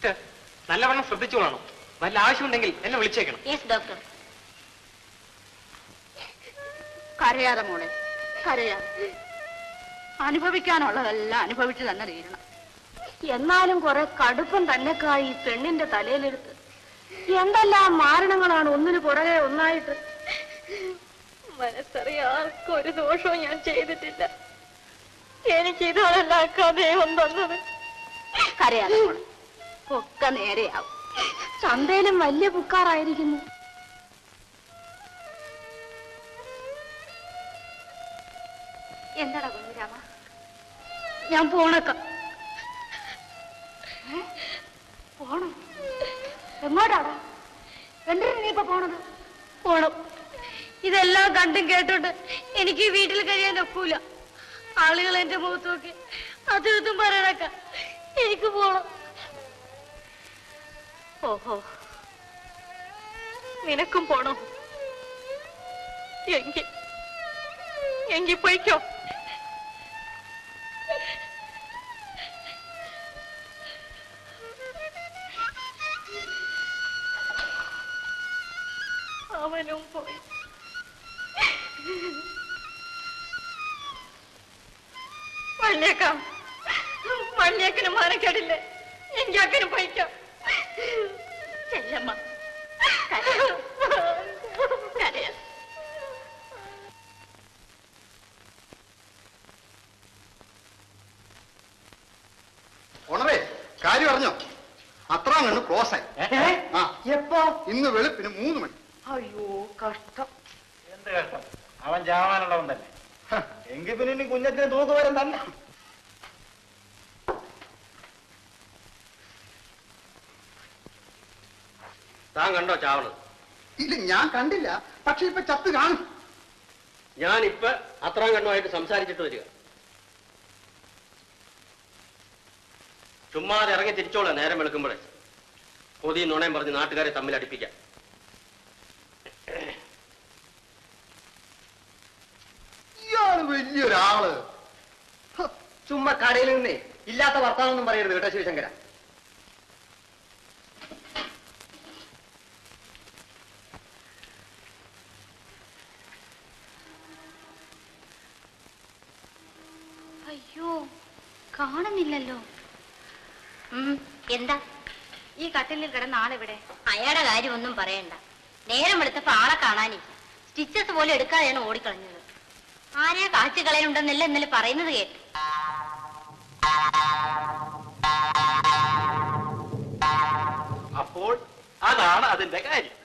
Sister, നല്ലവണ്ണം ശ്രദ്ധിച്ചോളാണോ? വല്ല ആവശ്യമുണ്ടെങ്കിൽ എന്നെ വിളിച്ചേക്കണം. Yes doctor. കരയാതെ മോളെ, കരയാതെ. അനുഭവിക്കാനുള്ളതെല്ലാം അനുഭവിച്ചു തന്നെ തീരണം. എന്നാലും കുറെ കടുപ്പം തന്നെക്കായി ഈ പെണ്ണിന്റെ തലയിലെടുത്ത് എന്തെല്ലാം മാരണങ്ങളാണ് ഒന്നിനു പുറകെ ഒന്നായിട്ട്. മനസ്സറിയാർക്കും ഒരു ദോഷവും ഞാൻ ചെയ്തിട്ടില്ല. എനിക്ക് ഇതാണല്ല കഥയും തന്നത്. കരയാതെ മോളെ, ഒക്കെ നേരെയാവും. ചന്തയിലും വലിയ പുക്കാറായിരിക്കുന്നു. എന്താടാ കുഞ്ഞുരാമ? ഞാൻ പോണക്ക. പോണം? എങ്ങോട്ടാടാ? എന്തിനാ നീ ഇപ്പൊ പോണത്? പോണം. ഇതെല്ലാം കണ്ടും കേട്ടോണ്ട് എനിക്ക് വീട്ടിൽ കഴിയാൻ ഒക്കൂല. ആളുകൾ എന്റെ മുഖത്ത് നോക്കി അതും പറയണക്ക. എനിക്ക് പോണം. ഓഹോ, നിനക്കും പോണോ? എങ്കി പോയിക്കോ. അവനും പോയി. വള്ളിയേക്കന് മാനക്കേടില്ലേ? എങ്കിൽ അക്കനും പോയിക്കോ. ചെല്ലമ്മ, ഉണറേ, കാര്യം അറിഞ്ഞോ? അത്ര കണ്ട് ക്ലോസ് ആയി. എപ്പോ? ഇന്ന് വെളുപ്പിന് 3 മണി. അയ്യോ, കഷ്ടം. എന്ത് കഷ്ടം? അവൻ ചാവാനുള്ളവൻ തന്നെ. എങ്കിൽ പിന്നെ കുഞ്ഞത്തിന് തൂക്കുവരം തന്നെ. താൻ കണ്ടോ ചാവണത്? ഇല്ല, ഞാൻ കണ്ടില്ല. പക്ഷെ ഇപ്പൊ ചത്ത് കാണും. ഞാനിപ്പൊ അത്രാം കണ്ണുമായിട്ട് സംസാരിച്ചിട്ട് വരിക. ചുമ്മാതെ ഇറങ്ങി തിരിച്ചോളാം. നേരം വെളുക്കുമ്പോഴേ കൊതിയും നുണയും പറഞ്ഞ് നാട്ടുകാരെ തമ്മിൽ അടുപ്പിക്കാം. ഇയാള് വലിയൊരാള്. ചുമ്മാ കടയിൽ നിന്നേ ഇല്ലാത്ത വർത്താനൊന്നും പറയരുത് കേട്ടോ ശിവശങ്കര. അയ്യോ, കാണുന്നില്ലല്ലോ. എന്താ ഈ കട്ടിലിൽ കിടന്ന ആളെവിടെ? അയാളുടെ കാര്യം ഒന്നും പറയണ്ട. നേരം വെളുത്തപ്പോ ആളെ കാണാനില്ല. സ്റ്റിച്ചസ് പോലും എടുക്കാതെയാണ് ഓടിക്കളഞ്ഞത്. ആരെയാ കാച്ചു കളയുണ്ടെന്നല്ല ഇന്നലെ പറയുന്നത് കേട്ടു. അപ്പോൾ അതാണ് അതിന്റെ കാര്യം.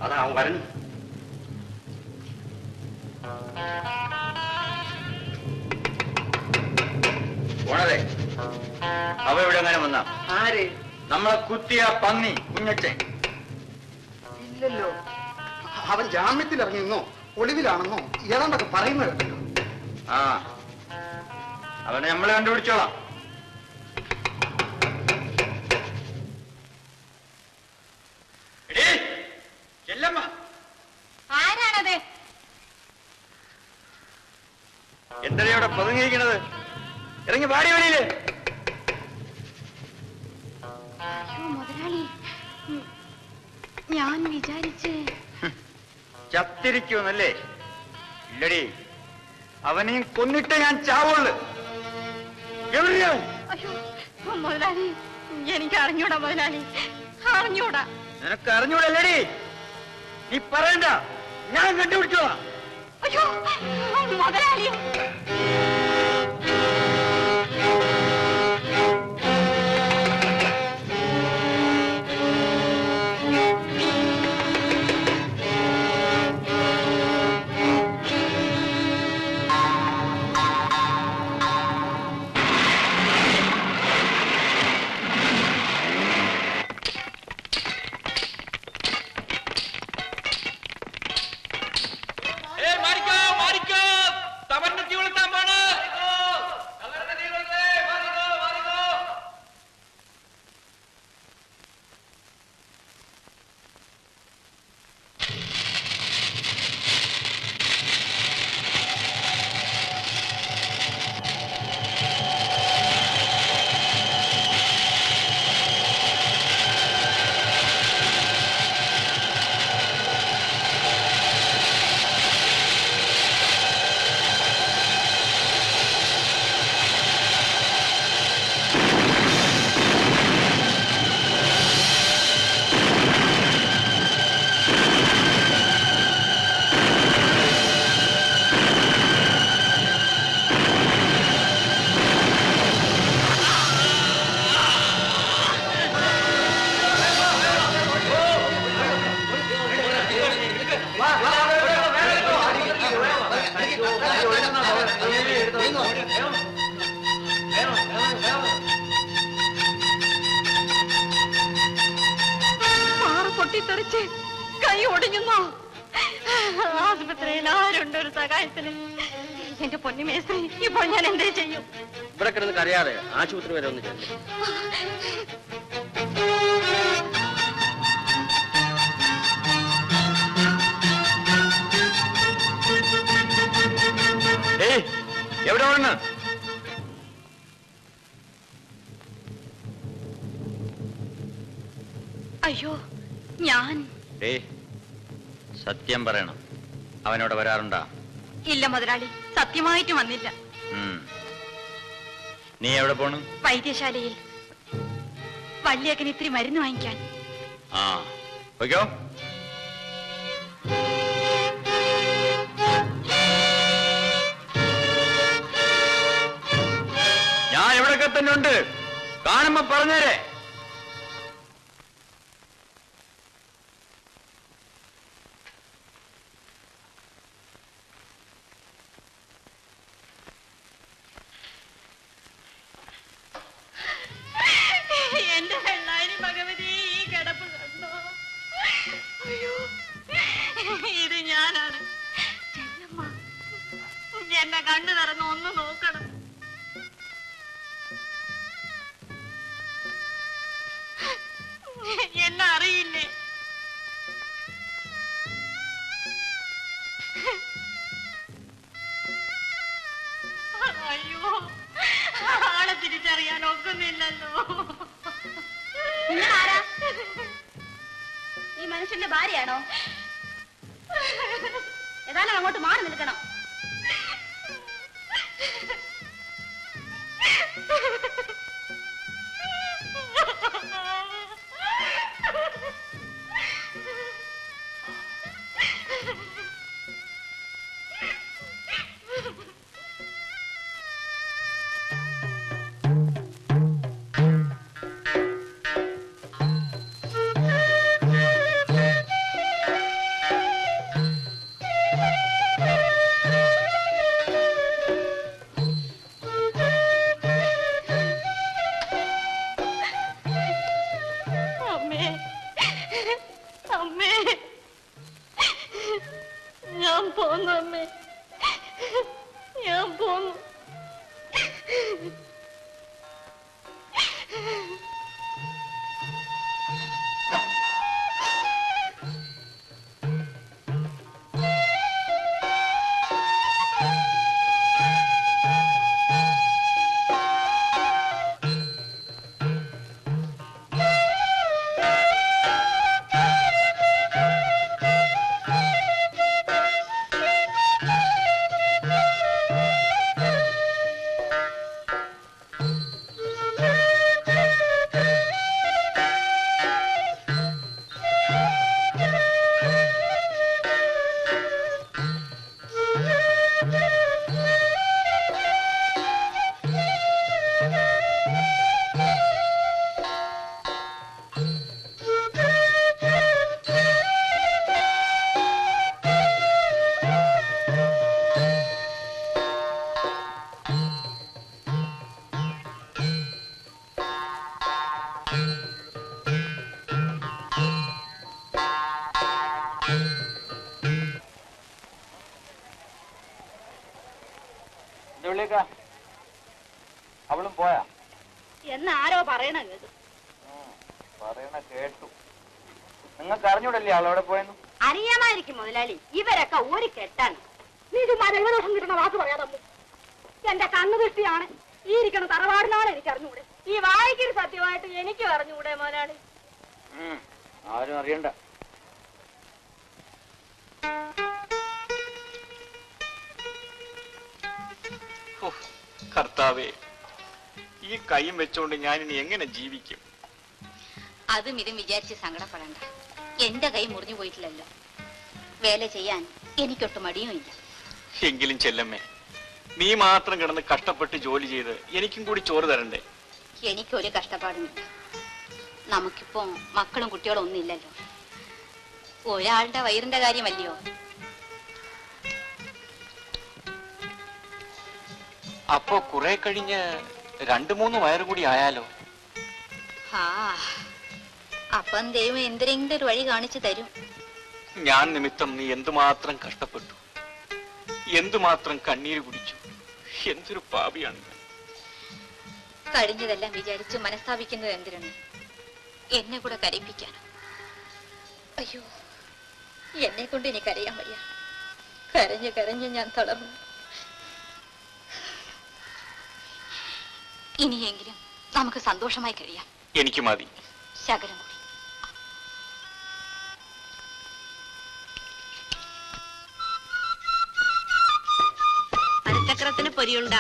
അതാ അവൻ വരഞ്ഞു. ഉണരെ, അവ ഇവിടെ എങ്ങനെ വന്ന? ആര്? നമ്മളെ കുത്തിയ പന്നി കുഞ്ഞച്ചൻ. ഇല്ലല്ലോ. അവൻ ജാമ്യത്തിൽ ഇറങ്ങിയെന്നോ ഒളിവിലാണെന്നോ ഏതാണ്ടൊക്കെ പറയുന്നത് കേട്ടല്ലോ. ആ, അവനെ നമ്മളെ കണ്ടുപിടിച്ചോളാം. ചെല്ലമ്മ, ആരാണത്? എന്താ ഇവിടെ പതുങ്ങിയിരിക്കണത്? ഇറങ്ങി പാടി വഴിയില്. മുതലാളി, ഞാൻ വിചാരിച്ച് ചത്തിരിക്കുമെന്നല്ലേ? ഇല്ലടി, അവനെയും കൊന്നിട്ട് ഞാൻ ചാവുള്ളു. എവിടെയാ? അയ്യോ മുതലാളി, എനിക്ക് അറിഞ്ഞൂടാ മുതലാളി, അറിഞ്ഞൂടാ. നിനക്ക് അറിഞ്ഞൂടല്ലേടി? നീ പറയണ്ട, ഞാൻ കണ്ടുപിടിച്ചോളാം. അയ്യോ മുതലാളി. മാറിക്കോ, തവറിനെത്തി കൊളുത്താൻ പോണോ? പൊട്ടിത്തെറിച്ച് കൈ ഒടിഞ്ഞുന്നോ? ആശുപത്രിയിൽ ആരുണ്ട് ഒരു സഹായത്തിന്? എന്റെ പൊന്നു മേസ്ത്രി, ഇപ്പോൾ ഞാൻ എന്തേ ചെയ്യും? ഇവിടെ കിടന്ന് കരയാതെ ആശുപത്രി വരെ ഒന്ന് ചെല്ലും. എവിടെ വന്ന്? അയ്യോ, ഞാൻ സത്യം പറയണം, അവനോട് വരാറുണ്ടാ? ഇല്ല മുതലാളി, സത്യമായിട്ട് വന്നില്ല. നീ എവിടെ പോണു? വൈദ്യശാലയിൽ വല്യേക്കന് ഇത്തിരി മരുന്ന് വാങ്ങിക്കാൻ. ആ പോയിക്കോ. ഞാൻ എവിടെയൊക്കെ തന്നെ ഉണ്ട്, കാണുമ്പോ പറഞ്ഞേരെ. എന്റെ വെള്ളാരി ഭഗവതി, ഈ കിടപ്പ് കണ്ടോ? അയ്യോ, ഇത് ഞാനാണ്. എന്നെ കണ്ണു തുറന്ന് ഒന്ന് നോക്കണം. എന്നെ അറിയില്ലേ? അയ്യോ, ആളെ തിരിച്ചറിയാൻ ഒക്കുന്നില്ലല്ലോ. ഈ മനുഷ്യന്റെ ഭാര്യയാണോ? ഏതായാലും അങ്ങോട്ട് മാറി നിൽക്കണം. അവളും പോയാ എന്നാരോ പറയണ കേട്ടു. പറയണ കേട്ടു. നിങ്ങൾക്ക് അറിഞ്ഞൂടല്ലേ അവളവിടെ പോയെന്ന്? അറിയാമായിരിക്കും മുതലാളി, ഇവരൊക്കെ ഒരു കെട്ടാണ്. നീ ചുമ്മാ ദൈവദോഷം കിട്ടുന്ന വാക്ക് പറയാതെ എന്റെ കണ്ണുദൃഷ്ടിയാണ്. ഈ ഇരിക്കണ തറവാടിനാണ് എനിക്ക് അറിഞ്ഞൂടെ. ഈ വായിക്കൊരു സത്യമായിട്ട് എനിക്ക് അറിഞ്ഞൂടെ മുതലാളി? ആരും അറിയണ്ട. കർത്താവേ, ഈ കൈയും വെച്ചോണ്ട് ഞാൻ ഇനി എങ്ങനെ ജീവിക്കും? അതും ഇതും വിചാരിച്ച് സങ്കടപ്പെടണ്ട. എന്റെ കൈ മുറിഞ്ഞു പോയിട്ടില്ലല്ലോ. വേല ചെയ്യാൻ എനിക്കൊട്ട് മടിയുമില്ല. എങ്കിലും ചെല്ലമ്മേ, നീ മാത്രം കിടന്ന് കഷ്ടപ്പെട്ട് ജോലി ചെയ്ത് എനിക്കും കൂടി ചോറ് തരണ്ടേ? എനിക്കൊരു കഷ്ടപ്പാടുമില്ല. നമുക്കിപ്പോ മക്കളും കുട്ടികളും ഒന്നും ഇല്ലല്ലോ. ഒരാളുടെ വയറിന്റെ കാര്യമല്ലയോ. അപ്പോ കുറെ കഴിഞ്ഞ് 2-3 വയറ് കൂടി ആയാലോ? ആ, അപ്പം ദൈവം എന്തെങ്കിലും ഒരു വഴി കാണിച്ചു തരും. ഞാൻ നിമിത്തം നീ എന്തുമാത്രം കഷ്ടപ്പെട്ടു, എന്തുമാത്രം കണ്ണീര് കുടിച്ചു. എന്തൊരു പാപിയാണ് ഞാൻ. കഴിഞ്ഞതെല്ലാം വിചാരിച്ച് മനസ്താപിക്കുന്നത് എന്തിനാണ്? എന്നെ കൂടെ കരയിപ്പിക്കാനോ? അയ്യോ, എന്നെ കൊണ്ട് എനിക്ക് അറിയാൻ വയ്യ. കരഞ്ഞ് കരഞ്ഞ് ഞാൻ തളർന്നു. ഇനിയെങ്കിലും നമുക്ക് സന്തോഷമായി കഴിയാം. എനിക്ക് മതി. ശകലം കൂടി. അരച്ചക്രത്തിന് പൊരിയുണ്ട.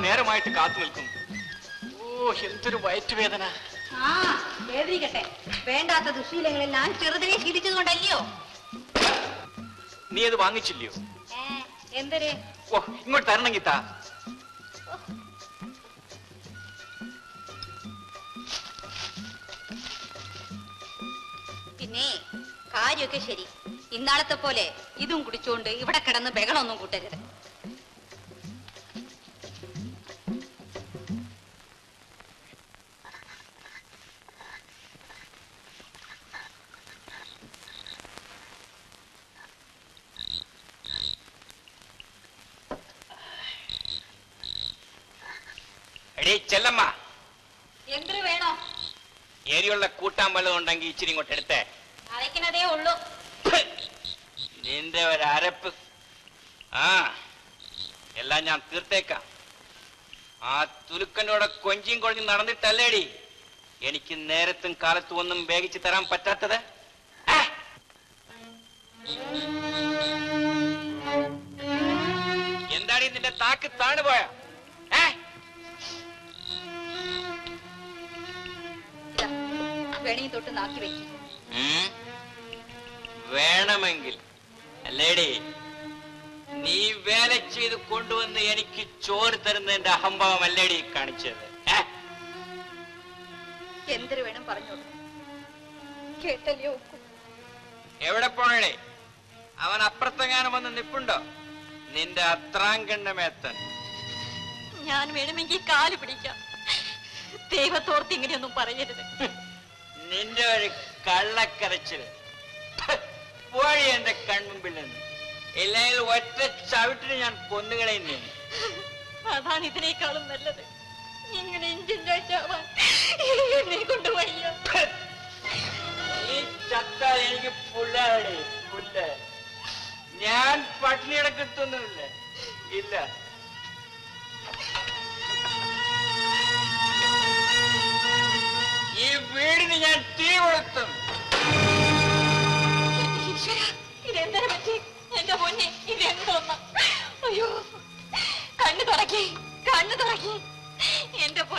നേരമായിട്ട് കാത്തു നിൽക്കുന്നു. ഓ, എന്തൊരു വയറ്റുവേദന. ആ, വേദനിക്കട്ടെ. വേണ്ടാത്ത ദുശീലങ്ങളെല്ലാം ചെറുതിനെ ശീലിച്ചത് കൊണ്ടല്ലയോ? നീ അത് വാങ്ങിച്ചില്ലയോ? എന്തൊരു? ഓ, ഇങ്ങോട്ട് തരണമെങ്കിൽ താ. പിന്നെ കാര്യമൊക്കെ ശരി. ഇന്നാളത്തെ പോലെ ഇതും കുടിച്ചോണ്ട് ഇവിടെ കിടന്ന് ബഹളമൊന്നും കൂട്ടരുത്. ചെല്ലമ്മ, എന്തൊരു വേണോ? എരിയുള്ള കൂട്ടാൻ വല്ലതും ഉണ്ടെങ്കിൽ ഇച്ചിരി ഇങ്ങോട്ട് എടുത്തേ. അരയ്ക്കുന്നതേ ഉള്ളൂ. നിന്റെ ഒരു അരപ്പ്. ആ, എല്ലാം ഞാൻ തീർത്തേക്കാം. ആ തുലുക്കനോടെ കൊഞ്ചിയും കൊഴിഞ്ഞും നടന്നിട്ടല്ലേടി എനിക്ക് നേരത്തും കാലത്തും ഒന്നും വേഗിച്ച് തരാൻ പറ്റാത്തത്? എന്താടി നിന്റെ താക്ക് താണുപോയ? വെണി തൊട്ട് നാക്കി വെക്കി. വേണമെങ്കിൽ അല്ലേടി നീ വേല ചെയ്ത് കൊണ്ടുവന്ന് എനിക്ക് ചോറ് തരുന്നതിന്റെ അഹംഭാവം അല്ലേടി കാണിച്ചത്? എന്തൊരു വേണം പറഞ്ഞോളൂ. കേട്ടല്ലോ. എവിടെ പോണേ? അവൻ അപ്പുറത്തെങ്ങാനും വന്ന് നിപ്പുണ്ടോ? നിന്റെ അത്രാങ്കണ്ണമേത്തൻ. ഞാൻ വേണമെങ്കിൽ കാല് പിടിക്കാം. ദൈവത്തോർത്ത് ഇങ്ങനെയൊന്നും പറയരുത്. നിന്റെ ഒരു കള്ളക്കരച്ചില് പോഴി എന്റെ കൺമുമ്പിൽ നിന്ന്. ഇല്ലെങ്കിൽ ഒറ്റ ചവിട്ടിന് ഞാൻ കൊന്നുകളയുന്നു. അതാണ് ഇതിനേക്കാളും നല്ലത്. ഇങ്ങനെ ഇഞ്ചിഞ്ചാവാൻ എന്നെ കൊണ്ട് വയ്യ. ഈ ചത്താൽ എനിക്ക് പുല്ലാടി പുല്ല്. ഞാൻ പട്ടിണിയുടെ കിട്ടുന്നില്ല. ഇല്ല, ഈ വീടിന് ഞാൻ തീ കൊളുത്തും. ഇതെന്തിനെ പറ്റി? എന്റെ പൊന്നെ, ഇതെന്തോന്ന? അയ്യോ, കണ്ണു തുറക്കി, കണ്ണു തുറക്കി. എന്റെ